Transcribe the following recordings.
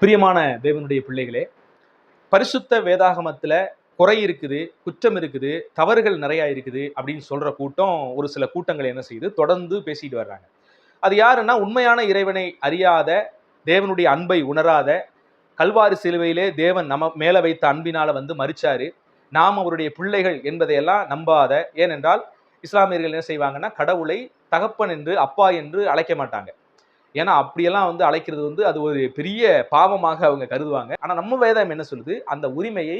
பிரியமான தேவனுடைய பிள்ளைகளே, பரிசுத்த வேதாகமத்துல குறை இருக்குது, குற்றம் இருக்குது, தவறுகள் நிறைய இருக்குது அப்படின்னு சொல்ற கூட்டம் ஒரு சில கூட்டங்கள் என்ன செய்யுது, தொடர்ந்து பேசிட்டு வர்றாங்க. அது யாருன்னா, உண்மையான இறைவனை அறியாத, தேவனுடைய அன்பை உணராத, கல்வாரி சிலுவையிலே தேவன் நம்ம மேல வைத்த அன்பினால மரிச்சாரு, நாம் அவருடைய பிள்ளைகள் என்பதையெல்லாம் நம்பாத. ஏனென்றால் இஸ்லாமியர்கள் என்ன செய்வாங்கன்னா, கடவுளை தகப்பன் என்று அப்பா என்று அழைக்க மாட்டாங்க. ஏன்னா அப்படியெல்லாம் அழைக்கிறது அது ஒரு பெரிய பாவமாக அவங்க கருதுவாங்க. ஆனா நம்ம வேதம் என்ன சொல்லுது, அந்த உரிமையை,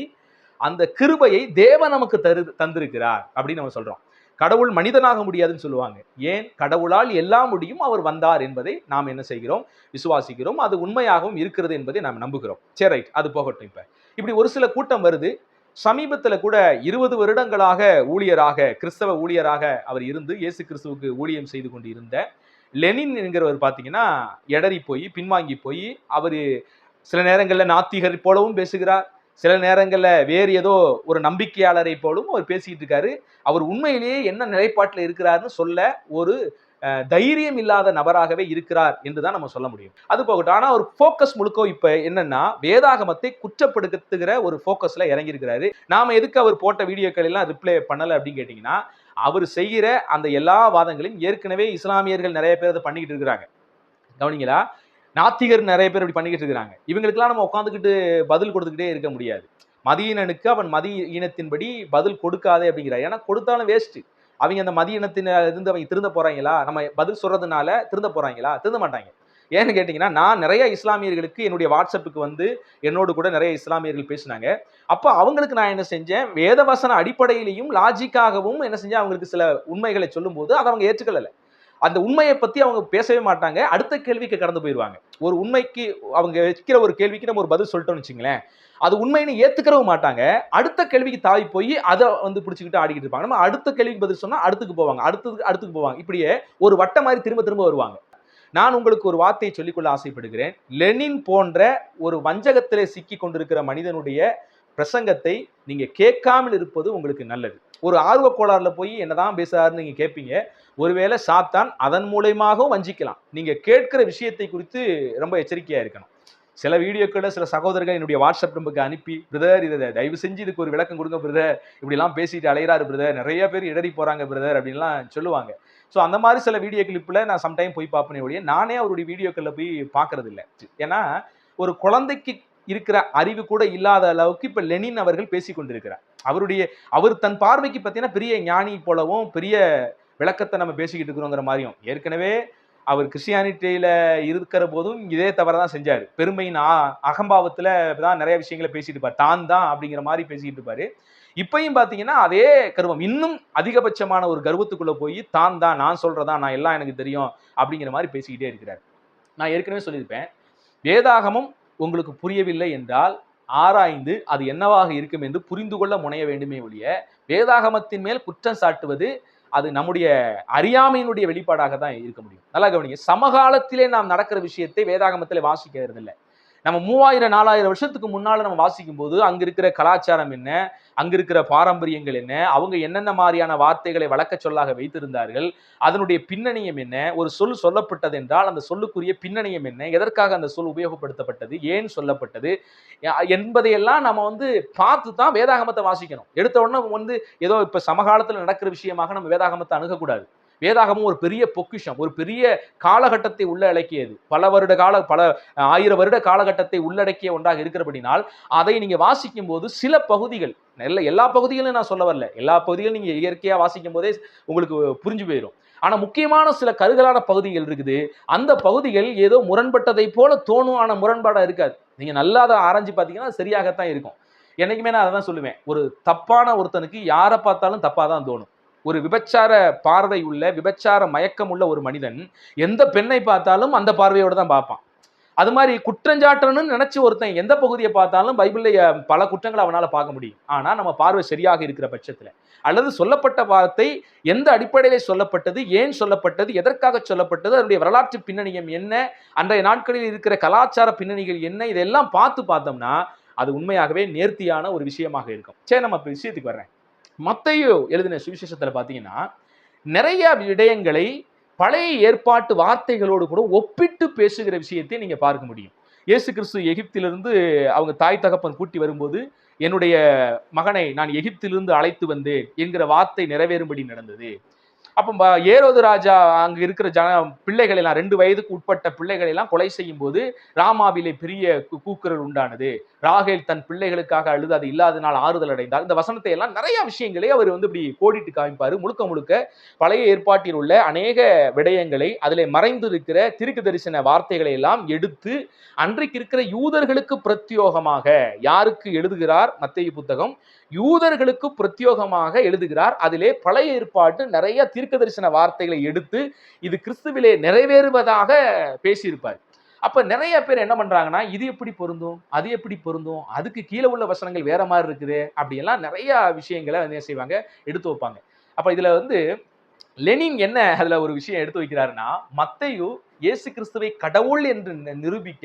அந்த கிருபையை தேவன் நமக்கு தந்திருக்கிறார் அப்படின்னு நம்ம சொல்றோம். கடவுள் மனிதனாக முடியாதுன்னு சொல்லுவாங்க. ஏன்? கடவுளால் எல்லாம் முடியும், அவர் வந்தார் என்பதை நாம் என்ன செய்கிறோம், விசுவாசிக்கிறோம். அது உண்மையாகவும் இருக்கிறது என்பதை நாம் நம்புகிறோம். சரி, ரைட், அது போகட்டும். இப்படி ஒரு சில கூட்டம் வருது. சமீபத்தில் கூட 20 வருடங்களாக ஊழியராக, கிறிஸ்தவ ஊழியராக அவர் இருந்து இயேசு கிறிஸ்துவுக்கு ஊழியம் செய்து கொண்டு இருந்த லெனின் என்கிறவர் பார்த்தீங்கன்னா எடறி போய், பின்வாங்கி போய், அவர் சில நேரங்களில் நாத்திகர் போலவும் பேசுகிறார், சில நேரங்களில் வேறு ஏதோ ஒரு நம்பிக்கையாளரை போலவும் அவர் பேசிக்கிட்டு இருக்காரு. அவர் உண்மையிலேயே என்ன நிலைப்பாட்டில் இருக்கிறார்னு சொல்ல ஒரு தைரியம் இல்லாத நபராகவே இருக்கிறார் என்றுதான் நம்ம சொல்ல முடியும். அது போகட்டும். ஆனா ஒரு போக்கஸ் முழுக்க இப்ப என்னன்னா, வேதாகமத்தை குற்றப்படுத்துகிற ஒரு போக்கஸ்ல இறங்கி இருக்கிறாரு. நாம எதுக்கு அவர் போட்ட வீடியோக்கள் எல்லாம் ரிப்ளை பண்ணல அப்படின்னு கேட்டீங்கன்னா, அவர் செய்கிற அந்த எல்லா வாதங்களையும் ஏற்கனவே இஸ்லாமியர்கள் நிறைய பேர் அதை பண்ணிக்கிட்டு இருக்கிறாங்க. கவனிங்களா? நாத்திகர் நிறைய பேர் இப்படி பண்ணிக்கிட்டு இருக்கிறாங்க. இவங்களுக்கெல்லாம் நம்ம உட்காந்துக்கிட்டு பதில் கொடுத்துக்கிட்டே இருக்க முடியாது. மதியினனுக்கு அவன் மதிய இனத்தின்படி பதில் கொடுக்காதே அப்படிங்கிறார். ஏன்னா கொடுத்தாலும் வேஸ்ட். அவங்க அந்த மதிய இனத்தின இருந்து அவங்க திருந்த போறாங்களா? நம்ம பதில் சொல்றதுனால திருந்த போறாங்களா? திருந்த மாட்டாங்க. ஏன்னு கேட்டீங்கன்னா, நான் நிறைய இஸ்லாமியர்களுக்கு என்னுடைய வாட்ஸ்அப்புக்கு என்னோடு கூட நிறைய இஸ்லாமியர்கள் பேசினாங்க. அப்போ அவங்களுக்கு நான் என்ன செஞ்சேன், வேதவசன அடிப்படையிலையும் லாஜிக்காகவும் என்ன செஞ்சேன், அவங்களுக்கு சில உண்மைகளை சொல்லும் போது அதை அவங்க ஏற்றுக்கொள்ளல. அந்த உண்மையை பத்தி அவங்க பேசவே மாட்டாங்க. அடுத்த கேள்விக்கு கடந்து போயிடுவாங்க. ஒரு உண்மைக்கு அவங்க வைக்கிற ஒரு கேள்விக்கு நம்ம ஒரு பதில் சொல்லிட்டோம்னு வச்சுங்களேன், அது உண்மைன்னு ஏத்துக்கவும் மாட்டாங்க. அடுத்த கேள்விக்கு தாவி போய் அதை பிடிச்சிக்கிட்டு ஆடிக்கிட்டு இருப்பாங்க. நம்ம அடுத்த கேள்விக்கு பதில் சொன்னா அடுத்துக்கு போவாங்க, அடுத்துக்கு போவாங்க. இப்படியே ஒரு வட்ட மாதிரி திரும்ப திரும்ப வருவாங்க. நான் உங்களுக்கு ஒரு வார்த்தையை சொல்லிக்கொள்ள ஆசைப்படுகிறேன். லெனின் போன்ற ஒரு வஞ்சகத்திலே சிக்கி கொண்டிருக்கிற மனிதனுடைய பிரசங்கத்தை நீங்க கேட்காமல் இருப்பது உங்களுக்கு நல்லது. ஒரு ஆர்வ கோளாறுல போய் என்னதான் பேசுறாருன்னு நீங்க கேட்பீங்க. ஒருவேளை சாத்தான் அதன் மூலமாகவும் வஞ்சிக்கலாம். நீங்க கேட்கிற விஷயத்தை குறித்து ரொம்ப எச்சரிக்கையா இருக்கணும். சில வீடியோக்களை சில சகோதரர்கள் என்னுடைய வாட்ஸ்அப் நம்பருக்கு அனுப்பி, பிரதர் இதை தயவு செஞ்சு இதுக்கு ஒரு விளக்கம் கொடுங்க பிரதர், இப்படிலாம் பேசிட்டு அலையிறாரு பிரதர், நிறைய பேர் இடறி போறாங்க பிரதர் அப்படின்லாம் சொல்லுவாங்க. ஸோ அந்த மாதிரி சில வீடியோ கிளிப்பில் நான் சம்டைம் போய் பார்ப்பேனே ஒழிய, நானே அவருடைய வீடியோக்களில் போய் பார்க்கறது இல்லை. ஏன்னா ஒரு குழந்தைக்கு இருக்கிற அறிவு கூட இல்லாத அளவுக்கு இப்ப லெனின் அவர்கள் பேசிக் கொண்டிருக்கிறார். அவர் தன் பார்வைக்கு பார்த்தீங்கன்னா பெரிய ஞானி போலவும் பெரிய விளக்கத்தை நம்ம பேசிக்கிட்டு இருக்கிறோங்கிற மாதிரியும், ஏற்கனவே அவர் கிறிஸ்டியானிட்டியில இருக்கிற போதும் இதே தவறை தான் செஞ்சாரு. பெருமையின் அகம்பாவத்துல தான் நிறைய விஷயங்களை பேசிட்டு இருப்பார். தான் தான் அப்படிங்கிற மாதிரி பேசிக்கிட்டு இருப்பாரு. இப்பயும் பாத்தீங்கன்னா அதே கர்வம், இன்னும் அதிகபட்சமான ஒரு கர்வத்துக்குள்ள போய் தான் தான், நான் சொல்றதா, நான் எல்லாம் எனக்கு தெரியும் அப்படிங்கிற மாதிரி பேசிக்கிட்டே இருக்கிறார். நான் ஏற்கனவே சொல்லியிருப்பேன், வேதாகமம் உங்களுக்கு புரியவில்லை என்றால் ஆராய்ந்து அது என்னவாக இருக்கும் என்று புரிந்து கொள்ள முனைய வேண்டுமே ஒழிய, வேதாகமத்தின் மேல் குற்றம் சாட்டுவது அது நம்முடைய அறியாமையினுடைய வெளிப்பாடாக தான் இருக்க முடியும். நல்லா கவனிங்க. சமகாலத்திலே நாம் நடக்கிற விஷயத்தை வேதாகமத்திலே வாசிக்கிறது இல்லை. நம்ம 3000 4000 வருஷத்துக்கு முன்னால நம்ம வாசிக்கும் போது அங்க இருக்கிற கலாச்சாரம் என்ன, அங்க இருக்கிற பாரம்பரியங்கள் என்ன, அவங்க என்னென்ன மாதிரியான வார்த்தைகளை வழக்க சொல்லாக வைத்திருந்தார்கள், அதனுடைய பின்னணியம் என்ன, ஒரு சொல் சொல்லப்பட்டது என்றால் அந்த சொல்லுக்குரிய பின்னணியம் என்ன, எதற்காக அந்த சொல் உபயோகப்படுத்தப்பட்டது, ஏன் சொல்லப்பட்டது என்பதையெல்லாம் நம்ம பார்த்து தான் வேதாகமத்தை வாசிக்கணும். எடுத்த உடனே ஏதோ இப்ப சமகாலத்தில் நடக்கிற விஷயமாக நம்ம வேதாகமத்தை அணுகக்கூடாது. வேதாகமும் ஒரு பெரிய பொக்கிஷம், ஒரு பெரிய காலகட்டத்தை உள்ளடக்கியது. பல 1000 வருட காலகட்டத்தை உள்ளடக்கிய ஒன்றாக இருக்கிறபடினால் அதை நீங்க வாசிக்கும் போது சில பகுதிகள், எல்லா பகுதிகளும் நான் சொல்ல வரல, எல்லா பகுதிகளும் நீங்க இயற்கையா வாசிக்கும் போதே உங்களுக்கு புரிஞ்சு போயிடும். ஆனா முக்கியமான சில கருகலான பகுதிகள் இருக்குது. அந்த பகுதிகள் ஏதோ முரண்பட்டதை போல தோணும், ஆனா முரண்பாடா இருக்காது. நீங்க நல்லா அதை ஆராய்ஞ்சு பார்த்தீங்கன்னா சரியாகத்தான் இருக்கும். என்னைக்குமே நான் அதை தான் சொல்லுவேன், ஒரு தப்பான ஒருத்தனுக்கு யாரை பார்த்தாலும் தப்பா தான் தோணும். ஒரு விபச்சார பார்வை உள்ள, விபச்சார மயக்கம் உள்ள ஒரு மனிதன் எந்த பெண்ணை பார்த்தாலும் அந்த பார்வையோடு தான் பார்ப்பான். அது மாதிரி குற்றஞ்சாட்டணும்னு நினைச்சு ஒருத்தன் எந்த பகுதியை பார்த்தாலும் பைபிள்ல பல குற்றங்களை அவனால பார்க்க முடியும். ஆனா நம்ம பார்வை சரியாக இருக்கிற பட்சத்துல, அல்லது சொல்லப்பட்ட வார்த்தை எந்த அடிப்படையிலே சொல்லப்பட்டது, ஏன் சொல்லப்பட்டது, எதற்காக சொல்லப்பட்டது, அதனுடைய வரலாற்று பின்னணியம் என்ன, அன்றைய நாட்களில் இருக்கிற கலாச்சார பின்னணிகள் என்ன, இதெல்லாம் பார்த்தோம்னா அது உண்மையாகவே நேர்த்தியான ஒரு விஷயமாக இருக்கும். சரி, நம்ம விஷயத்துக்கு வர்றேன். மத்தேயு எழுதின சுவிசேஷத்துல பாத்தீங்கன்னா நிறைய விடயங்களை பழைய ஏற்பாட்டு வார்த்தைகளோடு கூட ஒப்பிட்டு பேசுகிற விஷயத்தை நீங்க பார்க்க முடியும். இயேசு கிறிஸ்து எகிப்திலிருந்து அவங்க தாய் தகப்பன் கூட்டி வரும்போது, என்னுடைய மகனை நான் எகிப்திலிருந்து அழைத்து வந்தேன் என்கிற வார்த்தை நிறைவேறும்படி நடந்தது. அப்ப ஏரோது ராஜா அங்க இருக்கிற பிள்ளைகளை எல்லாம் 2 வயதுக்கு உட்பட்ட பிள்ளைகளை எல்லாம் கொலை செய்யும் போது ராமாவிலே பெரிய கூக்குரல் உண்டானது. ராகேல் தன் பிள்ளைகளுக்காக அழுது அது இல்லாதனால் ஆறுதல் அடைந்தார். இந்த வசனத்தை எல்லாம் நிறைய விஷயங்களை அவர் வந்து இப்படி கோடிட்டு காமிப்பாரு. முழுக்க முழுக்க பழைய ஏற்பாட்டில் உள்ள அநேக விடயங்களை, அதிலே மறைந்திருக்கிற தீர்க்க தரிசன வார்த்தைகளை எல்லாம் எடுத்து அன்றைக்கு இருக்கிற யூதர்களுக்கு பிரத்யோகமாக யாருக்கு எழுதுகிறார் மத்தேயு புத்தகம்? யூதர்களுக்கு பிரத்யோகமாக எழுதுகிறார். அதிலே பழைய ஏற்பாட்டு நிறைய தீர்க்க தரிசன வார்த்தைகளை எடுத்து இது கிறிஸ்துவிலே நிறைவேறுவதாக பேசியிருப்பார். அப்ப நிறைய பேர் என்ன பண்றாங்கன்னா, இது எப்படி பொருந்தும், அது எப்படி பொருந்தும், அதுக்கு கீழே உள்ள வசனங்கள் வேற மாதிரி இருக்குது, அப்படி எல்லாம் நிறைய விஷயங்களை என்ன செய்வாங்க, எடுத்து வைப்பாங்க. அப்ப இதுல வந்து லெனின் என்ன அதுல ஒரு விஷயம் எடுத்து வைக்கிறாருன்னா, மத்தேயு இயேசு கிறிஸ்துவை கடவுள் என்று நிரூபிக்க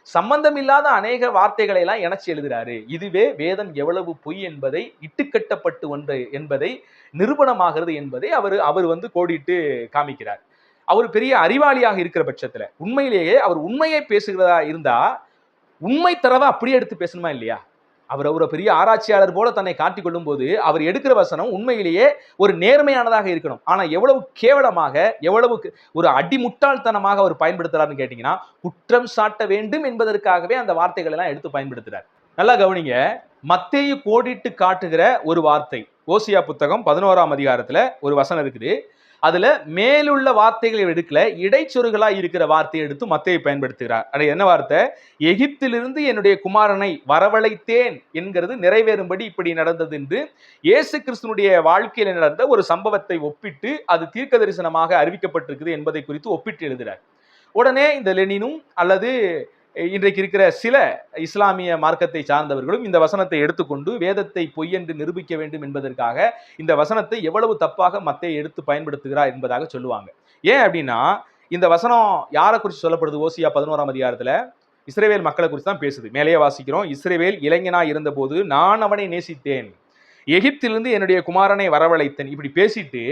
சம்பந்தமில்லாத அநேக வார்த்தைகளை எல்லாம் இணைச்சு எழுதுறாரு. இதுவே வேதம் எவ்வளவு பொய் என்பதை இட்டுக்கட்டப்பட்டு ஒன்று என்பதை நிரூபணமாகிறது என்பதை அவர் வந்து கோடிட்டு காமிக்கிறார். அவர் பெரிய அறிவாளியாக இருக்கிற பட்சத்துல உண்மையிலேயே அவர் உண்மையை பேசுகிறதா இருந்தா உண்மை தரவை அப்படியே எடுத்து பேசணுமா இல்லையா? அவர் பெரிய ஆராய்ச்சியாளர் போல தன்னை காட்டிக் கொள்ளும் போது அவர் எடுக்கிற வசனம் உண்மையிலேயே ஒரு நேர்மையானதாக இருக்கணும். ஆனா எவ்வளவு கேவலமாக, எவ்வளவு ஒரு அடிமுட்டாள்தனமாக அவர் பயன்படுத்துறாருன்னு கேட்டீங்கன்னா, குற்றம் சாட்ட வேண்டும் என்பதற்காகவே அந்த வார்த்தைகள் எல்லாம் எடுத்து பயன்படுத்துறார். நல்லா கவனிங்க, மத்தேயு கோடிட்டு காட்டுகிற ஒரு வார்த்தை ஓசியா புத்தகம் 11ஆம் அதிகாரத்துல ஒரு வசனம் இருக்குது. அதுல மேலுள்ள வார்த்தைகளை எடுக்கல, இடைச்சொருகளா இருக்கிற வார்த்தையை எடுத்து மத்தேயு பயன்படுத்துகிறார். அது என்ன வார்த்தை? எகிப்திலிருந்து என்னுடைய குமாரனை வரவழைத்தேன் என்கிறது நிறைவேறும்படி இப்படி நடந்தது என்று இயேசு கிறிஸ்துனுடைய வாழ்க்கையில் நடந்த ஒரு சம்பவத்தை ஒப்பிட்டு அது தீர்க்க தரிசனமாக அறிவிக்கப்பட்டிருக்குது என்பதை குறித்து ஒப்பிட்டு எழுதுகிறார். உடனே இந்த லெனினும் அல்லது இன்றைக்கு இருக்கிற சில இஸ்லாமிய மார்க்கத்தை சார்ந்தவர்களும் இந்த வசனத்தை எடுத்துக்கொண்டு வேதத்தை பொய் என்று நிரூபிக்க வேண்டும் என்பதற்காக இந்த வசனத்தை எவ்வளவு தப்பாக மத்தேயு எடுத்து பயன்படுத்துகிறார் என்பதாக சொல்லுவாங்க. ஏன் அப்படின்னா, இந்த வசனம் யாரை குறித்து சொல்லப்படுது? ஓசியா 11ஆம் அதிகாரத்துல இஸ்ரவேல் மக்களை குறித்து தான் பேசுது. மேலேயே வாசிக்கிறோம், இஸ்ரவேல் இளைஞனாய் இருந்தபோது நான் அவனை நேசித்தேன், எகிப்திலிருந்து என்னுடைய குமாரனை வரவழைத்தேன். இப்படி பேசிட்டு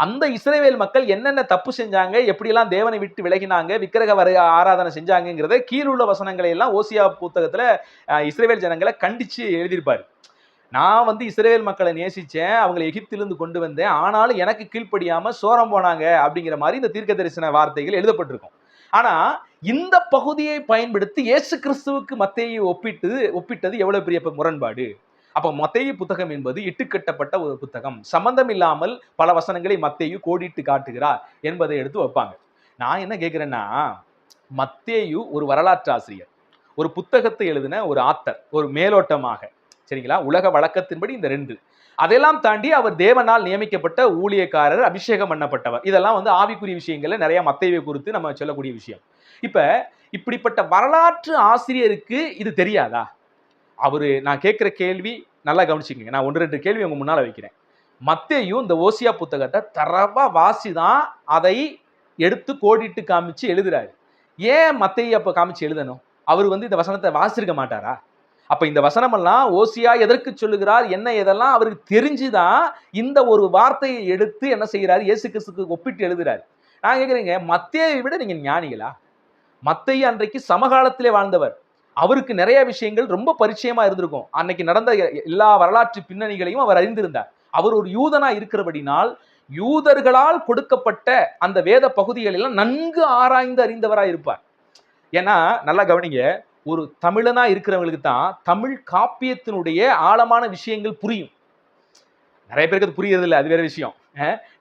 அந்த இஸ்ரவேல் மக்கள் என்னென்ன தப்பு செஞ்சாங்க, எப்படியெல்லாம் தேவனை விட்டு விலகினாங்க, விக்கிரக ஆராதனை செஞ்சாங்கிறத கீழுள்ள வசனங்களை எல்லாம் ஓசியா புத்தகத்துல இஸ்ரவேல் ஜனங்களை கண்டிச்சு எழுதியிருப்பாரு. நான் வந்து இஸ்ரவேல் மக்களை நேசிச்சேன், அவங்களை எகிப்திலிருந்து கொண்டு வந்தேன், ஆனாலும் எனக்கு கீழ்ப்படியாம சோரம் போனாங்க அப்படிங்கிற மாதிரி இந்த தீர்க்க தரிசன வார்த்தைகள் எழுதப்பட்டிருக்கும். ஆனா இந்த பகுதியை பயன்படுத்தி இயேசு கிறிஸ்துவுக்கு மத்தேயு ஒப்பிட்டது எவ்வளவு பெரிய முரண்பாடு. அப்ப மத்தேயு புத்தகம் என்பது இட்டுக்கட்டப்பட்ட ஒரு புத்தகம். சம்பந்தம் இல்லாமல் பல வசனங்களை மத்தேயு கோடிட்டு காட்டுகிறார் என்பதை எடுத்து வைப்பாங்க. நான் என்ன கேட்கிறேன்னா, மத்தேயு ஒரு வரலாற்று ஆசிரியர், ஒரு புத்தகத்தை எழுதின ஒரு ஆத்தர், ஒரு மேலோட்டமாக, சரிங்களா, உலக வழக்கத்தின்படி இந்த 2. அதெல்லாம் தாண்டி அவர் தேவனால் நியமிக்கப்பட்ட ஊழியக்காரர், அபிஷேகம் பண்ணப்பட்டவர். இதெல்லாம் வந்து ஆவிக்குரிய விஷயங்கள்ல நிறைய மத்தேயுவை குறித்து நம்ம சொல்லக்கூடிய விஷயம். இப்படிப்பட்ட வரலாற்று ஆசிரியருக்கு இது தெரியாதா? நான் கேட்கிற கேள்வி நல்லா கவனிச்சுக்கங்க. நான் 1-2 கேள்வி உங்க முன்னால வைக்கிறேன். மத்தேயு இந்த ஓசியா புத்தகத்தை தரவா வாசிதான் அதை எடுத்து கோடிட்டு காமிச்சு எழுதுறாரு. ஏன் மத்தேயு அப்ப காமிச்சு எழுதணும்? அவர் வந்து இந்த வசனத்தை வாசிச்சிருக்க மாட்டாரா? அப்ப இந்த வசனமெல்லாம் ஓசியா எதற்கு சொல்லுகிறார், என்ன இதெல்லாம் அவருக்கு தெரிஞ்சுதான் இந்த ஒரு வார்த்தையை எடுத்து என்ன செய்யறாரு, இயேசு கிறிஸ்துக்கு ஒப்பிட்டு எழுதுறாரு. நான் கேட்கிறேங்க, மத்தேயுவை விட நீங்க ஞானிகளா? மத்தேயு அன்றைக்கு சமகாலத்திலே வாழ்ந்தவர். அவருக்கு நிறைய விஷயங்கள் ரொம்ப பரிச்சயமா இருந்திருக்கும். அன்னைக்கு நடந்த எல்லா வரலாற்று பின்னணிகளையும் அவர் அறிந்திருந்தார். அவர் ஒரு யூதனா இருக்கிறபடினால் யூதர்களால் கொடுக்கப்பட்ட அந்த வேத பகுதிகள் எல்லாம் நன்கு ஆராய்ந்து அறிந்தவராய் இருப்பார். ஏன்னா நல்லா கவனிங்க, ஒரு தமிழனா இருக்கிறவங்களுக்கு தான் தமிழ் காப்பியத்தினுடைய ஆழமான விஷயங்கள் புரியும். நிறைய பேருக்கு அது புரியறது இல்லை, அது வேற விஷயம்.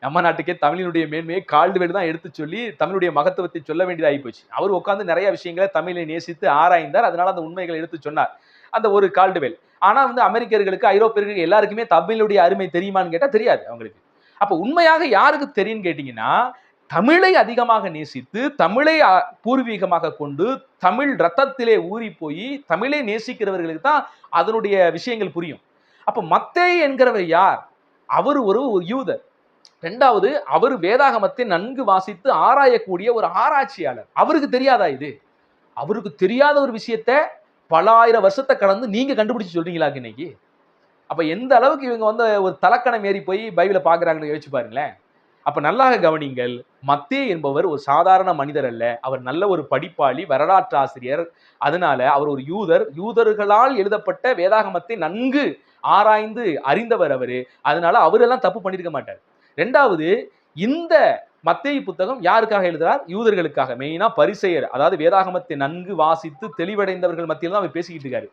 நம்ம நாட்டுக்கே தமிழினுடைய மேன்மையை கால்டுவெல் தான் எடுத்து சொல்லி தமிழுடைய மகத்துவத்தை சொல்ல வேண்டியதாகி போச்சு. அவர் உட்கார்ந்து நிறைய விஷயங்களை தமிழை நேசித்து ஆராய்ந்தார், அதனால அந்த உண்மைகளை எடுத்து சொன்னார், அந்த ஒரு கால்டுவெல். ஆனா வந்து அமெரிக்கர்களுக்கு, ஐரோப்பியர்களுக்கு எல்லாருக்குமே தமிழுடைய அருமை தெரியுமான்னு கேட்டா தெரியாது அவங்களுக்கு. அப்ப உண்மையாக யாருக்கு தெரியும்னு கேட்டீங்கன்னா, தமிழை அதிகமாக நேசித்து தமிழை பூர்வீகமாக கொண்டு தமிழ் ரத்தத்திலே ஊறி போய் தமிழை நேசிக்கிறவர்களுக்கு தான் அதனுடைய விஷயங்கள் புரியும். அப்ப மத்தேயு என்கிறவர் யார்? அவர் ஒரு யூதர். 2வது, அவர் வேதாகமத்தை நன்கு வாசித்து ஆராயக்கூடிய ஒரு ஆராய்ச்சியாளர். அவருக்கு தெரியாதா இது? அவருக்கு தெரியாத ஒரு விஷயத்த பல ஆயிரம் வருஷத்தை கடந்து நீங்க கண்டுபிடிச்சு சொல்றீங்களா இன்னைக்கு? அப்ப எந்த அளவுக்கு இவங்க வந்து ஒரு தலக்கணம் ஏறி போய் பைபிளை பாக்குறாங்கன்னு யோசிச்சு பாருங்களேன். அப்ப நல்லா கவனிங்கள், மத்தேயு என்பவர் ஒரு சாதாரண மனிதர் அல்ல. அவர் நல்ல ஒரு படிப்பாளி, வரலாற்று ஆசிரியர். அதனால அவர் ஒரு யூதர். யூதர்களால் எழுதப்பட்ட வேதாகமத்தை நன்கு ஆராய்ந்து அறிந்தவர் அவரு. அதனால அவரெல்லாம் தப்பு பண்ணிருக்க மாட்டார். 2வது, இந்த மத்தேயு புத்தகம் யாருக்காக எழுதுறார்? யூதர்களுக்காக. மெயினா பரிசேயர், அதாவது வேதாகமத்தை நன்கு வாசித்து தெளிவடைந்தவர்கள் மத்தியில் தான் அவர் பேசிக்கிட்டு இருக்காரு.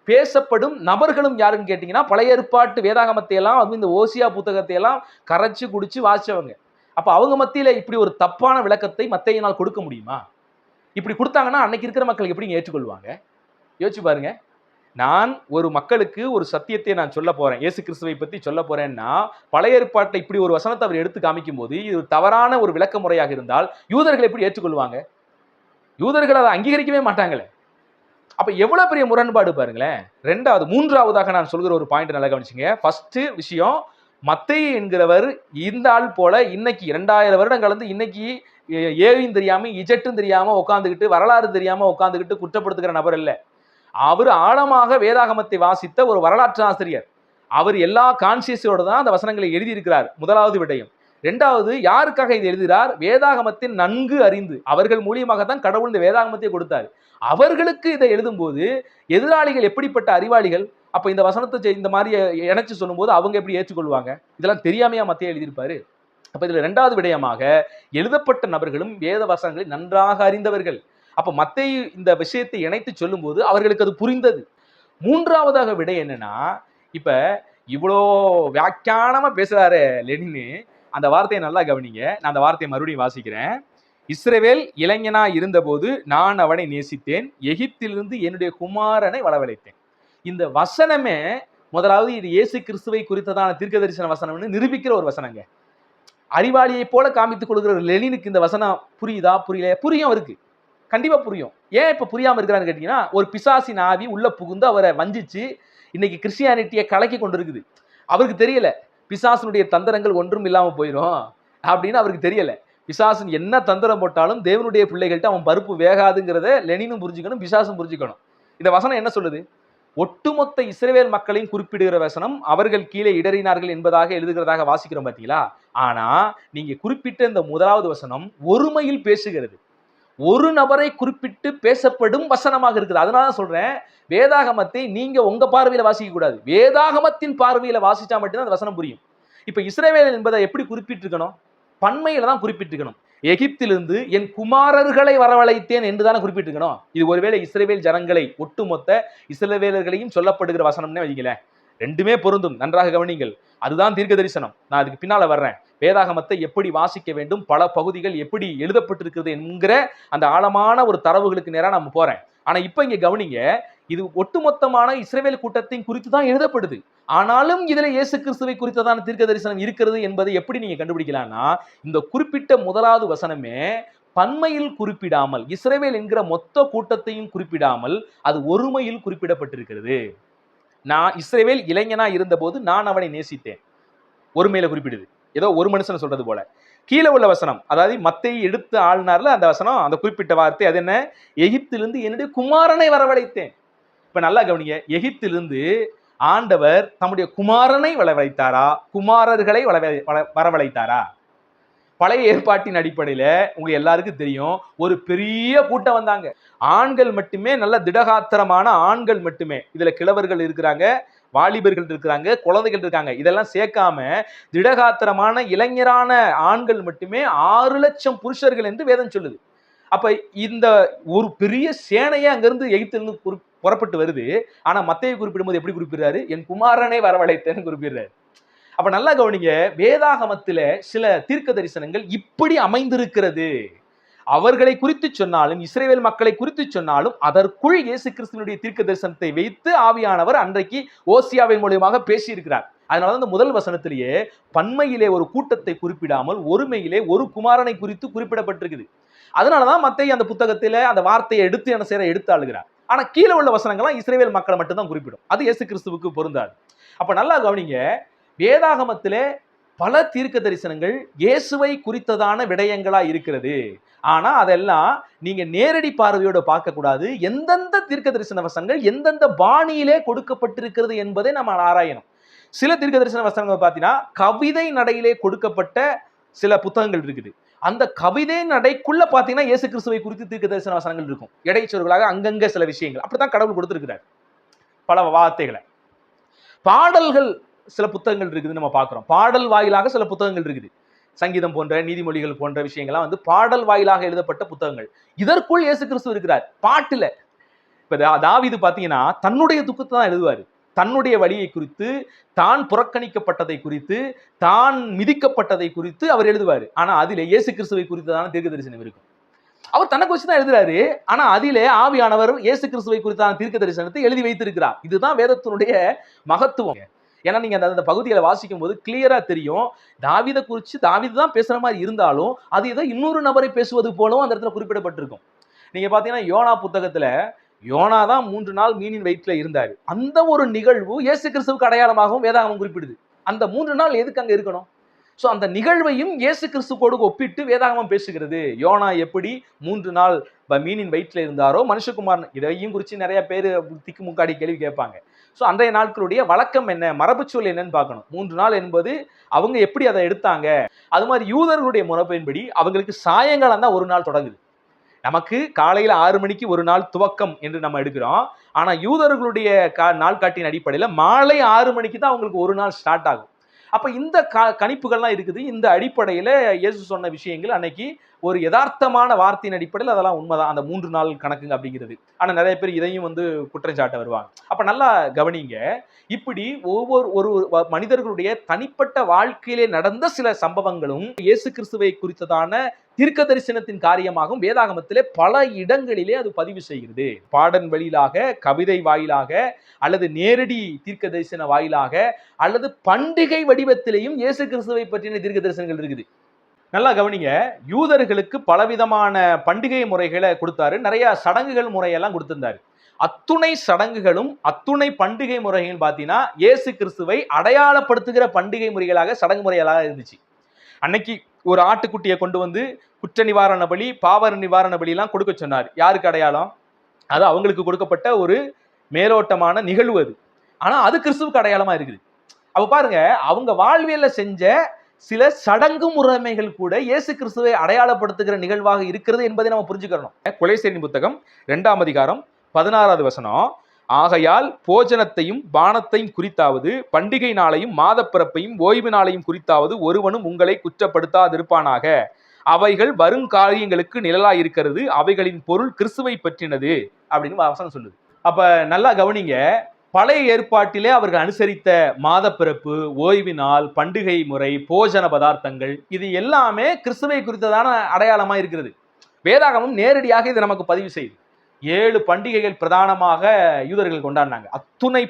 பேசப்படும் நபர்களும் யாருன்னு கேட்டீங்கன்னா, பழைய ஏற்பாட்டு வேதாகமத்தை எல்லாம், அது இந்த ஓசியா புத்தகத்தை எல்லாம் கரைச்சு குடிச்சு வாசிச்சவங்க. அப்ப அவங்க மத்தியில இப்படி ஒரு தப்பான விளக்கத்தை மத்தேயுனால் கொடுக்க முடியுமா? இப்படி கொடுத்தாங்கன்னா அன்னைக்கு இருக்கிற மக்கள் எப்படிங்க ஏற்றுக்கொள்வாங்க? யோசிச்சு பாருங்க. நான் ஒரு மக்களுக்கு ஒரு சத்தியத்தை நான் சொல்ல போறேன், இயேசு கிறிஸ்துவை பத்தி சொல்ல போறேன்னா, பழைய ஏற்பாட்டில் இப்படி ஒரு வசனத்தை அவர் எடுத்து காமிக்கும் போது இது தவறான ஒரு விளக்க முறையாக இருந்தால் யூதர்கள் எப்படி ஏற்றுக்கொள்வாங்க? யூதர்கள் அதை அங்கீகரிக்கவே மாட்டாங்களே. அப்ப எவ்வளவு பெரிய முரண்பாடு பாருங்களேன். 2வது, 3வதாக நான் சொல்கிற ஒரு பாயிண்ட் நல்லா கவனிச்சுங்க. ஃபர்ஸ்ட் விஷயம், மத்தேயு என்கிறவர் இந்த ஆள் போல இன்னைக்கு 2000 வருடம் கலந்து இன்னைக்கு ஏயும் தெரியாம இஜெட்டும் தெரியாம உட்காந்துக்கிட்டு, வரலாறு தெரியாம உட்காந்துக்கிட்டு குற்றப்படுத்துகிற நபர் இல்ல. அவர் ஆழமாக வேதாகமத்தை வாசித்த ஒரு வரலாற்று ஆசிரியர். அவர் எல்லா கான்சியஸோட தான் அந்த வசனங்களை எழுதியிருக்கிறார். முதலாவது விடயம். 2வது, யாருக்காக இது எழுதுகிறார்? வேதாகமத்தை நன்கு அறிந்து, அவர்கள் மூலியமாக தான் கடவுள் இந்த வேதாகமத்தை கொடுத்தார். அவர்களுக்கு இதை எழுதும்போது எதிராளிகள் எப்படிப்பட்ட அறிவாளிகள்? அப்ப இந்த வசனத்தை இந்த மாதிரி இணைச்சு சொல்லும்போது அவங்க எப்படி ஏற்றுக்கொள்வாங்க? இதெல்லாம் தெரியாமையா மத்தேயு எழுதியிருப்பாரு? அப்ப இதுல 2வது விடயமாக, எழுதப்பட்ட நபர்களும் வேத வசனங்களை நன்றாக அறிந்தவர்கள். அப்ப மத்தேயு இந்த விஷயத்தை இணைத்து சொல்லும்போது அவர்களுக்கு அது புரிந்தது. 3வதாக விடை என்னன்னா, இப்ப இவ்வளோ வியாக்கியானமா பேசுறாரு லெனின், அந்த வார்த்தையை நல்லா கவனிங்க. நான் அந்த வார்த்தையை மறுபடியும் வாசிக்கிறேன். இஸ்ரவேல் இளைஞனா இருந்தபோது நான் அவனை நேசித்தேன், எகிப்திலிருந்து என்னுடைய குமாரனை வரவழைத்தேன். இந்த வசனமே முதலாவது இது இயேசு கிறிஸ்துவை குறித்ததான தீர்க்கதரிசன வசனம்னு நிரூபிக்கிற ஒரு வசனங்க. அறிவாளியை போல காமித்துக் கொடுக்கிற லெனினுக்கு இந்த வசனம் புரியுதா? புரியல? புரியும், இருக்கு, கண்டிப்பா புரியும். ஏன் இப்ப புரியாம இருக்கிறான்னு கேட்டீங்கன்னா, ஒரு பிசாசின் ஆவி உள்ள புகுந்து அவரை வஞ்சிச்சு இன்னைக்கு கிறிஸ்டியானிட்டியை கலக்கி கொண்டு இருக்குது. அவருக்கு தெரியல பிசாசனுடைய தந்திரங்கள் ஒன்றும் இல்லாம போயிடும் அப்படின்னு அவருக்கு தெரியல. பிசாசன் என்ன தந்திரம் போட்டாலும் தேவனுடைய பிள்ளைகள்கிட்ட அவன் பருப்பு வேகாதுங்கிறத லெனினும் புரிஞ்சுக்கணும், பிசாசும் புரிஞ்சுக்கணும். இந்த வசனம் என்ன சொல்லுது? ஒட்டுமொத்த இஸ்ரவேல் மக்களையும் குறிப்பிடுகிற வசனம். அவர்கள் கீழே இடறினார்கள் என்பதாக எழுதுகிறதாக வாசிக்கிறோம் பார்த்தீங்களா? ஆனா நீங்க குறிப்பிட்ட இந்த முதலாவது வசனம் ஒருமையில் பேசுகிறது, ஒரு நபரை குறிப்பிட்டு பேசப்படும் வசனமாக இருக்குது. அதனால சொல்றேன், வேதாகமத்தை நீங்க உங்க பார்வையில வாசிக்க கூடாது, வேதாகமத்தின் பார்வையில வாசிச்சா மட்டும்தான் அந்த வசனம் புரியும். இப்ப இஸ்ரவேல் என்பதை எப்படி குறிப்பிட்டிருக்கணும்? பன்மையில தான் குறிப்பிட்டிருக்கணும். எகிப்திலிருந்து என் குமாரர்களை வரவழைத்தேன் என்றுதானே குறிப்பிட்டிருக்கணும். இது ஒருவேளை இஸ்ரவேல் ஜனங்களை, ஒட்டுமொத்த இஸ்ரவேலர்களையும் சொல்லப்படுகிற வசனம்னே வைங்களேன். ரெண்டுமே பொருந்தும், நன்றாக கவனிங்கள். அதுதான் தீர்க்க தரிசனம். நான் அதுக்கு பின்னால வர்றேன். வேதாகமத்தை எப்படி வாசிக்க வேண்டும், பல பகுதிகள் எப்படி எழுதப்பட்டிருக்கிறது என்கிற அந்த ஆழமான ஒரு தரவுகளுக்கு நேரா நம்ம போறேன். ஆனா இப்ப இங்க கவனிங்க, இது ஒட்டுமொத்தமான இஸ்ரவேல் கூட்டத்தின் குறித்து தான் எழுதப்படுது. ஆனாலும் இதுல இயேசு கிறிஸ்துவை குறித்ததான தீர்க்க தரிசனம் இருக்கிறது என்பதை எப்படி நீங்க கண்டுபிடிக்கலாம்னா, இந்த குறிப்பிட்ட முதலாவது வசனமே பன்மையில் குறிப்பிடாமல், இஸ்ரவேல் என்கிற மொத்த கூட்டத்தையும் குறிப்பிடாமல் அது ஒருமையில் குறிப்பிடப்பட்டிருக்கிறது. நான் இஸ்ரவேல் இளைஞனா இருந்தபோது நான் அவனை நேசித்தேன், ஒருமையில குறிப்பிடுது. ஏதோ ஒரு மனுஷன் சொல்றது போல. கீழே உள்ள வசனம், அதாவது மத்தேயு எடுத்து ஆளுனார்ல அந்த வசனம், அந்த குறிப்பிட்ட வார்த்தை அது என்ன? எகிப்திலிருந்து என்னுடைய குமாரனை வரவழைத்தேன். இப்ப நல்லா கவனிங்க, எகிப்திலிருந்து ஆண்டவர் தம்முடைய குமாரனை வரவழைத்தாரா, குமாரர்களை வரவழைத்தாரா? பழைய ஏற்பாட்டின் அடிப்படையில உங்க எல்லாருக்கும் தெரியும், ஒரு பெரிய கூட்டம் வந்தாங்க. ஆண்கள் மட்டுமே, நல்ல திடகாத்திரமான ஆண்கள் மட்டுமே. இதுல கிழவர்கள் இருக்கிறாங்க, வாலிபர்கள் இருக்கிறாங்க, குழந்தைகள் இருக்காங்க. இதெல்லாம் சேர்க்காம திடகாத்திரமான இளைஞரான ஆண்கள் மட்டுமே 6 லட்சம் புருஷர்கள் என்று வேதம் சொல்லுது. அப்ப இந்த ஒரு பெரிய சேனையே அங்கிருந்து எகிப்திலிருந்து புறப்பட்டு வருது. ஆனா மத்தேயு குறிப்பிடும்போது எப்படி குறிப்பிடுறாரு? என் குமாரனை வரவழைத்தேன்னு குறிப்பிடுறாரு. அப்ப நல்லா கவனிங்க, வேதாகமத்தில சில தீர்க்க தரிசனங்கள் இப்படி அமைந்திருக்கிறது. அவர்களை குறித்து சொன்னாலும், இஸ்ரவேல் மக்களை குறித்து சொன்னாலும், அதற்குள் இயேசு கிறிஸ்துவினுடைய தீர்க்க தரிசனத்தை வைத்து ஆவியானவர் அன்றைக்கு ஓசியாவின் மூலமாக பேசியிருக்கிறார். அதனால இந்த முதல் வசனத்திலேயே பன்மையிலே ஒரு கூட்டத்தை குறிப்பிடாமல் ஒருமையிலே ஒரு குமாரனை குறித்து குறிப்பிடப்பட்டிருக்குது. அதனாலதான் மத்தேயு அந்த புத்தகத்தில அந்த வார்த்தையை எடுத்து என்ன செய்யற எடுத்து ஆளுகிறார். ஆனா கீழே உள்ள வசனங்கள்லாம் இஸ்ரவேல் மக்களை மட்டும் தான் குறிப்பிடும். அது இயேசு கிறிஸ்துவுக்கு பொருந்தாது. அப்ப நல்லா கவனிங்க, வேதாகமத்திலே பல தீர்க்க தரிசனங்கள் இயேசுவை குறித்ததான விடயங்களா இருக்கிறது. ஆனா அதெல்லாம் நீங்க நேரடி பார்வையோட பார்க்க கூடாது. எந்தெந்த தீர்க்க தரிசன வசனங்கள் எந்தெந்த பாணியிலே கொடுக்கப்பட்டிருக்கிறது என்பதை நம்ம ஆராயணும். சில தீர்க்க தரிசன வசனங்கள் பார்த்தீங்கன்னா கவிதை நடையிலே கொடுக்கப்பட்ட சில புத்தகங்கள் இருக்குது. அந்த கவிதை நடைக்குள்ள பாத்தீங்கன்னா இயேசு கிறிஸ்துவை குறித்து தீர்க்க தரிசன வசனங்கள் இருக்கும். இடைச்சொற்களாக அங்கங்க சில விஷயங்கள். அப்படித்தான் கடவுள் கொடுத்திருக்கிறார் பல வார்த்தைகளை. பாடல்கள் சில புத்தகங்கள் இருக்குது, நம்ம பார்க்கிறோம். பாடல் வாயிலாக சில புத்தகங்கள் இருக்குது. சங்கீதம் போன்ற, நீதிமொழிகள் போன்ற விஷயங்கள்லாம் வந்து பாடல் வாயிலாக எழுதப்பட்ட புத்தகங்கள். இதற்குள் இயேசு கிறிஸ்து இருக்கிறார். பாட்டுல இப்ப தாவீது பாத்தீங்கன்னா தன்னுடைய துக்கத்தை தான் எழுதுவாரு. தன்னுடைய வழியை குறித்து, தான் புறக்கணிக்கப்பட்டதை குறித்து, தான் மிதிக்கப்பட்டதை குறித்து அவர் எழுதுவாரு. ஆனா அதிலே இயேசு கிறிஸ்துவை குறித்ததான தீர்க்க தரிசனம் இருக்கும். அவர் தனக்கு வச்சுதான் எழுதுறாரு. ஆனா அதிலே ஆவியானவர் இயேசு கிறிஸ்துவை குறித்தான தீர்க்க தரிசனத்தை எழுதி வைத்திருக்கிறார். இதுதான் வேதத்தினுடைய மகத்துவம். ஏன்னா நீங்க அந்த பகுதிகளை வாசிக்கும் போது கிளியரா தெரியும், தாவீதை குறித்து தாவீது தான் பேசுற மாதிரி இருந்தாலும் அது ஏதோ இன்னொரு நபரை பேசுவது போலவும் அந்த இடத்துல குறிப்பிடப்பட்டிருக்கும். நீங்க பாத்தீங்கன்னா யோனா புத்தகத்துல யோனா தான் 3 நாள் மீனின் வயிற்றுல இருந்தாரு. அந்த ஒரு நிகழ்வு இயேசு கிறிஸ்துவுக்கு அடையாளமாகவும் வேதாகமம் குறிப்பிடுது. அந்த 3 நாள் எதுக்கு அங்க இருக்கணும்? சோ அந்த நிகழ்வையும் இயேசு கிறிஸ்துவோடு ஒப்பிட்டு வேதாகமம் பேசுகிறது. யோனா எப்படி 3 நாள் மீனின் வயிற்றுல இருந்தாரோ, மனுஷகுமாரன் இதையும் குறித்து நிறைய பேர் திக்கு முக்காடி கேள்வி கேட்பாங்க. சோ அன்றைய நாட்களுடைய வழக்கம் என்ன, மரபுச்சொல் என்னன்னு பார்க்கணும். 3 நாள் என்பது அவங்க எப்படி அதை எடுத்தாங்க. அது மாதிரி யூதர்களுடைய முறைப்படி அவங்களுக்கு சாயங்காலம் தான் ஒரு நாள் தொடங்குது. நமக்கு காலையில 6 மணிக்கு ஒரு நாள் துவக்கம் என்று நம்ம எடுக்கிறோம். ஆனா யூதர்களுடைய நாள்காட்டியின் அடிப்படையில் மாலை 6 மணிக்கு தான் அவங்களுக்கு ஒரு நாள் ஸ்டார்ட் ஆகும். அப்ப இந்த கணிப்புகள்லாம் இருக்குது. இந்த அடிப்படையில இயேசு சொன்ன விஷயங்கள் அன்னைக்கு ஒரு யதார்த்தமான வார்த்தையின் அடிப்படையில் அதெல்லாம் உண்மைதான். அந்த 3 நாள் கணக்குங்க அப்படிங்கிறது. ஆனா நிறைய பேர் இதையும் வந்து குற்றஞ்சாட்ட வருவாங்க. அப்ப நல்லா கவனிங்க. இப்படி ஒவ்வொரு மனிதர்களுடைய தனிப்பட்ட வாழ்க்கையிலே நடந்த சில சம்பவங்களும் இயேசு கிறிஸ்துவை குறித்ததான தீர்க்க தரிசனத்தின் காரியமாகவும் வேதாகமத்திலே பல இடங்களிலே அது பதிவு செய்கிறது. பாடல் வழியிலாக, கவிதை வாயிலாக, அல்லது நேரடி தீர்க்க தரிசன வாயிலாக, அல்லது பண்டிகை வடிவத்திலேயும் இயேசு கிறிஸ்துவை பற்றின தீர்க்க தரிசனங்கள் இருக்குது. நல்லா கவனிங்க. யூதர்களுக்கு பலவிதமான பண்டிகை முறைகளை கொடுத்தாரு. நிறைய சடங்குகள் முறையெல்லாம் கொடுத்திருந்தாரு. அத்துணை சடங்குகளும் அத்துணை பண்டிகை முறைகள் பார்த்தீங்கன்னா இயேசு கிறிஸ்துவை அடையாளப்படுத்துகிற பண்டிகை முறைகளாக, சடங்கு முறைகளாக இருந்துச்சு. அன்னைக்கு ஒரு ஆட்டுக்குட்டியை கொண்டு வந்து குற்ற நிவாரண பலி, பாவ நிவாரண பலி எல்லாம் கொடுக்க சொன்னார். யாருக்கு அடையாளம்? அது அவங்களுக்கு கொடுக்கப்பட்ட ஒரு மேலோட்டமான நிகழ்வு அது. ஆனா அது கிறிஸ்துவுக்கு அடையாளமா இருக்குது. அப்ப பாருங்க, அவங்க வாழ்வியல்ல செஞ்ச சில சடங்கு முறைமைகள் கூட இயேசு கிறிஸ்துவை அடையாளப்படுத்துகிற நிகழ்வாக இருக்கிறது என்பதை நம்ம புரிஞ்சுக்கணும். கொலைசேரின் புத்தகம் 2ஆம் அதிகாரம் 16வது வசனம், ஆகையால் போஜனத்தையும் பானத்தையும் குறித்தாவது, பண்டிகை நாளையும் மாதப்பிறப்பையும் ஓய்வு நாளையும் குறித்தாவது ஒருவனும் உங்களை குற்றப்படுத்தாதிருப்பானாக. அவைகள் வரும் காரியங்களுக்கு நிழலாய் இருக்கிறது, அவைகளின் பொருள் கிறிஸ்துவை பற்றினது அப்படின்னு வசனம் சொல்லுது. அப்ப நல்லா கவனிங்க. பழைய ஏற்பாட்டிலே அவர்கள் அனுசரித்த மாதப்பிறப்பு, ஓய்வு நாள், பண்டிகை முறை, போஜன பதார்த்தங்கள், இது எல்லாமே கிறிஸ்துவை குறித்ததான அடையாளமா இருக்கிறது. வேதாகமம் நேரடியாக இதை நமக்கு பதிவு செய்யுது. 7 பண்டிகைகள் பிரதானமாக யூதர்கள் கொண்டாடினாங்க. அத்துணை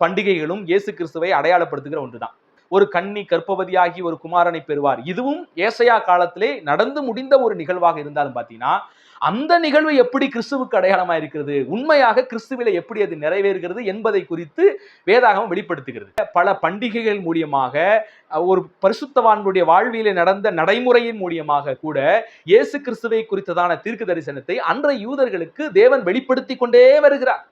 பண்டிகைகளும் இயேசு கிறிஸ்துவை அடையாளப்படுத்துகிற ஒன்றுதான். ஒரு கன்னி கர்ப்பவதியாகி ஒரு குமாரனை பெறுவார். இதுவும் ஏசாயா காலத்திலே நடந்து முடிந்த ஒரு நிகழ்வாக இருந்தாலும் பார்த்தீங்கன்னா, அந்த நிகழ்வு எப்படி கிறிஸ்துவுக்கு அடையாளமா இருக்கிறது, உண்மையாக கிறிஸ்துவில எப்படி அது நிறைவேறுகிறது என்பதை குறித்து வேதாகமம் வெளிப்படுத்துகிறது. பல பண்டிகைகள் மூலியமாக, ஒரு பரிசுத்தவான்களுடைய வாழ்வியலில் நடந்த நடைமுறையின் மூலியமாக கூட இயேசு கிறிஸ்துவை குறித்ததான தீர்க்க தரிசனத்தை அன்றைய யூதர்களுக்கு தேவன் வெளிப்படுத்தி கொண்டே வருகிறார்.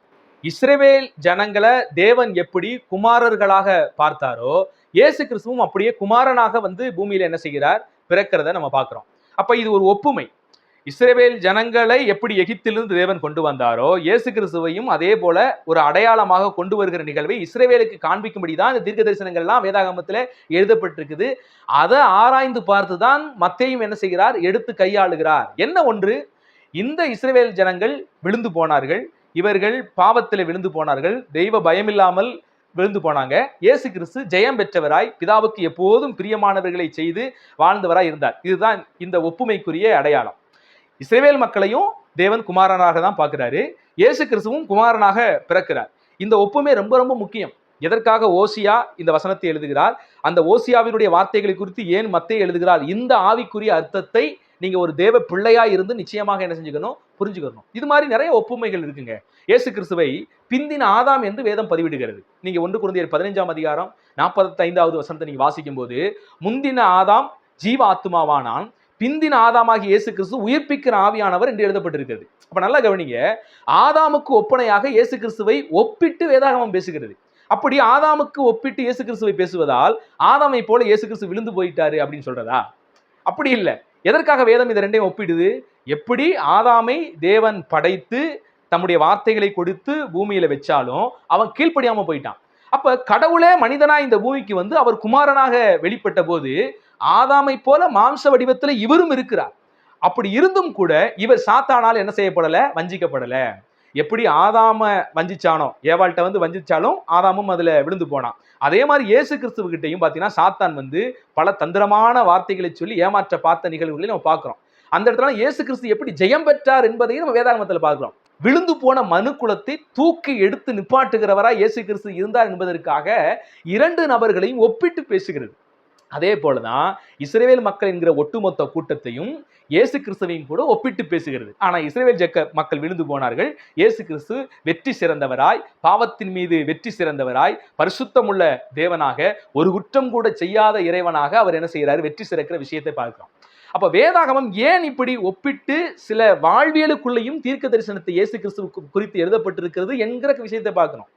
இஸ்ரவேல் ஜனங்களை தேவன் எப்படி குமாரர்களாக பார்த்தாரோ, இயேசு கிறிஸ்துவும் அப்படியே குமாரனாக வந்து பூமியில என்ன செய்கிறார், பிறக்கிறத நம்ம பார்க்கிறோம். அப்ப இது ஒரு ஒப்புமை. இஸ்ரவேல் ஜனங்களை எப்படி எகிப்திலிருந்து தேவன் கொண்டு வந்தாரோ, இயேசு கிறிஸ்துவையும் அதே போல ஒரு அடையாளமாக கொண்டு வருகிற நிகழ்வை இஸ்ரவேலுக்கு காண்பிக்கும்படிதான் இந்த தீர்க்க தரிசனங்கள்லாம் வேதாகமத்தில் எழுதப்பட்டிருக்குது. அதை ஆராய்ந்து பார்த்துதான் மத்தேயும் என்ன செய்கிறார், எடுத்து கையாளுகிறார். என்ன ஒன்று, இந்த இஸ்ரவேல் ஜனங்கள் விழுந்து போனார்கள், இவர்கள் பாவத்தில் விழுந்து போனார்கள், தெய்வ பயமில்லாமல் விழுந்து போனாங்க. இயேசு கிறிஸ்து ஜெயம் பெற்றவராய், பிதாவுக்கு எப்போதும் பிரியமானவர்களை செய்து வாழ்ந்தவராய் இருந்தார். இதுதான் இந்த ஒப்புமைக்குரிய அடையாளம். இஸ்ரவேல் மக்களையும் தேவன் குமாரனாக தான் பார்க்கிறாரு, இயேசு கிறிஸ்துவும் குமாரனாக பிறக்கிறார். இந்த ஒப்புமை ரொம்ப ரொம்ப முக்கியம். எதற்காக ஓசியா இந்த வசனத்தை எழுதுகிறார், அந்த ஓசியாவினுடைய வார்த்தைகளை குறித்து ஏன் மத்தேயு எழுதுகிறார், இந்த ஆவிக்குரிய அர்த்தத்தை நீங்க ஒரு தேவ பிள்ளையா இருந்து நிச்சயமாக என்ன செஞ்சுக்கணும், புரிஞ்சுக்கணும். இது மாதிரி நிறைய ஒப்புமைகள் இருக்குங்க. இயேசு கிறிஸ்துவை பிந்தின ஆதாம் என்று வேதம் பதிவிடுகிறது. நீங்க 1 கொரிந்தியர் 15ஆம் அதிகாரம் 45வது வசனத்தை நீங்க வாசிக்கும் போது, முந்தின ஆதாம் ஜீவ ஆத்துமாவானான், பிந்தின ஆதாமாகி இயேசு கிறிஸ்து உயிர்ப்பிக்கிற ஆவியானவர் என்று எழுதப்பட்டிருக்கிறது. அப்ப நல்லா கவனிங்க, ஆதாமுக்கு ஒப்பனையாக இயேசு கிறிஸ்துவை ஒப்பிட்டு வேதாகமம் பேசுகிறது. அப்படி ஆதாமுக்கு ஒப்பிட்டு இயேசு கிறிஸ்துவை பேசுவதால் ஆதாமை போல இயேசு கிறிஸ்து விழுந்து போயிட்டாரு அப்படின்னு சொல்றதா? அப்படி இல்லை. எதற்காக வேதம் இதை ரெண்டையும் ஒப்பிடுது? எப்படி ஆதாமை தேவன் படைத்து தம்முடைய வார்த்தைகளை கொடுத்து பூமியில வச்சாலும் அவன் கீழ்ப்படியாம போயிட்டான். அப்ப கடவுளே மனிதனா இந்த பூமிக்கு வந்து அவர் குமாரனாக வெளிப்பட்ட போது ஆதாமை போல மாம்ச வடிவத்துல இவரும் இருக்கிறார். அப்படி இருந்தும் கூட இவர் சாத்தானால் என்ன செய்யப்படல? வஞ்சிக்கப்படல. எப்படி ஆதாம வஞ்சிச்சானோ, ஏவாள்கிட்ட வந்து வஞ்சிச்சாலும் ஆதாமும் அதுல விழுந்து போனான். அதே மாதிரி இயேசு கிறிஸ்துவகிட்டையும் பாத்தீங்கன்னா சாத்தான் வந்து பல தந்திரமான வார்த்தைகளை சொல்லி ஏமாற்ற பார்த்த நிகழ்வுகளை நம்ம பார்க்கிறோம். அந்த இடத்துல இயேசு கிறிஸ்து எப்படி ஜெயம் பெற்றார் என்பதையும் நம்ம வேதாகமத்தில் பார்க்கிறோம். விழுந்து போன மனு குலத்தை தூக்கி எடுத்து நிப்பாட்டுகிறவரா இயேசு கிறிஸ்து இருந்தார் என்பதற்காக இரண்டு நபர்களையும் ஒப்பிட்டு பேசுகிறது. அதே போலதான் இஸ்ரவேல் மக்கள் என்கிற ஒட்டுமொத்த கூட்டத்தையும் இயேசு கிறிஸ்துவையும் கூட ஒப்பிட்டு பேசுகிறது. ஆனா இஸ்ரவேல் மக்கள் விழுந்து போனார்கள். இயேசு கிறிஸ்து வெற்றி சிறந்தவராய், பாவத்தின் மீது வெற்றி சிறந்தவராய், பரிசுத்தமுள்ள தேவனாக, ஒரு குற்றம் கூட செய்யாத இறைவனாக அவர் என்ன செய்யறாரு? வெற்றி சிறக்கிற விஷயத்தை பார்க்கிறோம். அப்ப வேதாகமம் ஏன் இப்படி ஒப்பிட்டு சில வாழ்வியலுக்குள்ளேயும் தீர்க்க தரிசனத்தை இயேசு கிறிஸ்து குறித்து எழுதப்பட்டிருக்கிறது என்கிற விஷயத்தை பார்க்கணும்.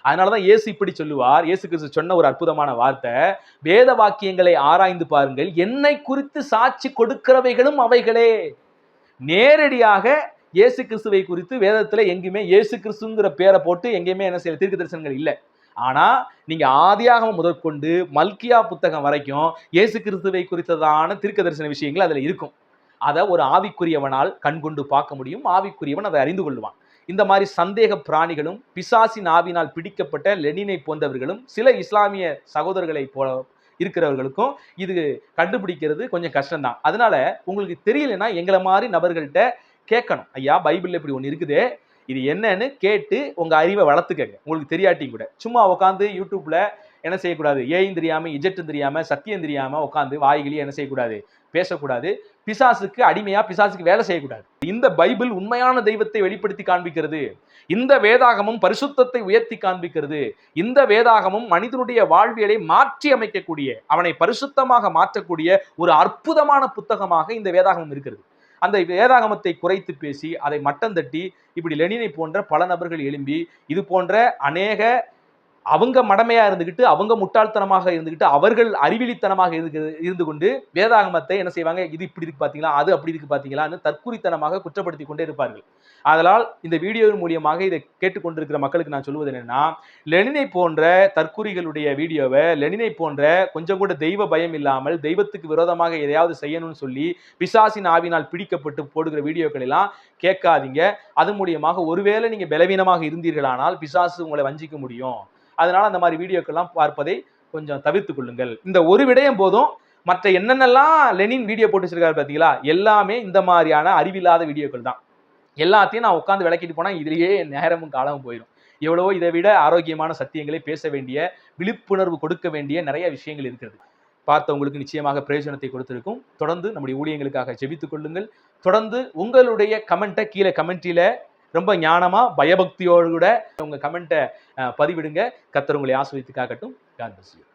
அதனாலதான் இயேசு இப்படி சொல்லுவார். இயேசு கிறிஸ்து சொன்ன ஒரு அற்புதமான வார்த்தை, வேத வாக்கியங்களை ஆராய்ந்து பாருங்கள், என்னை குறித்து சாட்சி கொடுக்கிறவைகளும் அவைகளே. நேரடியாக இயேசு கிறிஸ்துவை குறித்து வேதத்துல எங்குமே இயேசு கிறிஸ்துங்கிற பேரை போட்டு எங்கேயுமே என்ன செய்ய தீர்க்க தரிசனங்கள் இல்லை. ஆனா நீங்க ஆதியாகமம் முதற்கொண்டு மல்கியா புத்தகம் வரைக்கும் இயேசு கிறிஸ்துவை குறித்ததான தீர்க்க தரிசன விஷயங்கள் அதுல இருக்கும். அதை ஒரு ஆவிக்குரியவனால் கண்கொண்டு பார்க்க முடியும். ஆவிக்குரியவன் அதை அறிந்து கொள்வான். இந்த மாதிரி சந்தேக பிராணிகளும் பிசாசின் ஆவினால் பிடிக்கப்பட்ட லெனினை போன்றவர்களும் சில இஸ்லாமிய சகோதரர்களை போல இருக்கிறவர்களுக்கும் இது கண்டுபிடிக்கிறது கொஞ்சம் கஷ்டம்தான். அதனால உங்களுக்கு தெரியலன்னா எங்களை மாதிரி நபர்கள்ட்ட கேட்கணும். ஐயா, பைபிள்ல இப்படி ஒன்று இருக்குது, இது என்னன்னு கேட்டு உங்க அறிவை வளர்த்துக்கங்க. உங்களுக்கு தெரியாட்டியும் கூட சும்மா உட்காந்து யூடியூப்ல என்ன செய்யக்கூடாது? ஏயும் தெரியாம இஜெட்டும் தெரியாம சத்தியம் தெரியாம உட்காந்து வாய்கிலேயே என்ன செய்யக்கூடாது? பேசக்கூடாது. பிசாசுக்கு அடிமையா பிசாசுக்கு வேலை செய்யக்கூடாது. இந்த பைபிள் உண்மையான தெய்வத்தை வெளிப்படுத்தி காண்பிக்கிறது. இந்த வேதாகமும் பரிசுத்தத்தை உயர்த்தி காண்பிக்கிறது. இந்த வேதாகமும் மனிதனுடைய வாழ்வியலை மாற்றி அமைக்கக்கூடிய, அவனை பரிசுத்தமாக மாற்றக்கூடிய ஒரு அற்புதமான புத்தகமாக இந்த வேதாகமம் இருக்கிறது. அந்த வேதாகமத்தை குறைத்து பேசி அதை மட்டம் தட்டி இப்படி லெனினை போன்ற பல நபர்கள் எழும்பி இது போன்ற அநேக அவங்க மடமையா இருந்துகிட்டு, அவங்க முட்டாள்தனமாக இருந்துகிட்டு, அவர்கள் அறிவிலித்தனமாக இருந்து கொண்டு வேதாகமத்தை என்ன செய்வாங்க? இது இப்படி இருக்கு பாத்தீங்களா, அது அப்படி இருக்கு பாத்தீங்களான்னு தற்குறித்தனமாக குற்றப்படுத்தி கொண்டே இருப்பார்கள். அதனால் இந்த வீடியோவின் மூலியமாக இதை கேட்டுக்கொண்டிருக்கிற மக்களுக்கு நான் சொல்வது என்னன்னா, லெனினை போன்ற தற்குறிகளுடைய வீடியோவை, லெனினை போன்ற கொஞ்சம் கூட தெய்வ பயம் இல்லாமல் தெய்வத்துக்கு விரோதமாக எதையாவது செய்யணும்னு சொல்லி பிசாசின் ஆவினால் பிடிக்கப்பட்டு போடுகிற வீடியோக்கள் எல்லாம் கேட்காதீங்க. அது மூலியமாக ஒருவேளை நீங்க பலவீனமாக இருந்தீர்களானால் பிசாசு உங்களை வஞ்சிக்க முடியும். அதனால அந்த மாதிரி வீடியோக்கெல்லாம் பார்ப்பதை கொஞ்சம் தவிர்த்து கொள்ளுங்கள். இந்த ஒரு விடயம் போதும். மற்ற என்னென்னலாம் லெனின் வீடியோ போட்டு வச்சிருக்காரு பார்த்தீங்களா, எல்லாமே இந்த மாதிரியான அறிவில்லாத வீடியோக்கள் தான். எல்லாத்தையும் நான் உட்காந்து விளக்கிட்டு போனா இதுலயே நேரமும் காலமும் போயிடும். எவ்வளவோ இதை விட ஆரோக்கியமான சத்தியங்களை பேச வேண்டிய, விழிப்புணர்வு கொடுக்க வேண்டிய நிறைய விஷயங்கள் இருக்கிறது. பார்த்தவங்களுக்கு நிச்சயமாக பிரயோஜனத்தை கொடுத்திருக்கும். தொடர்ந்து நம்முடைய ஊழியங்களுக்காக ஜெபித்துக் கொள்ளுங்கள். தொடர்ந்து உங்களுடைய கமெண்ட்டை கீழே கமெண்ட்ரியில ரொம்ப ஞானமா பயபக்தியோடு கூட உங்க கமெண்ட்டை பதிவிடுங்க. கர்த்தர் உங்களை ஆசீர்வதித்து காக்கட்டும். God bless you.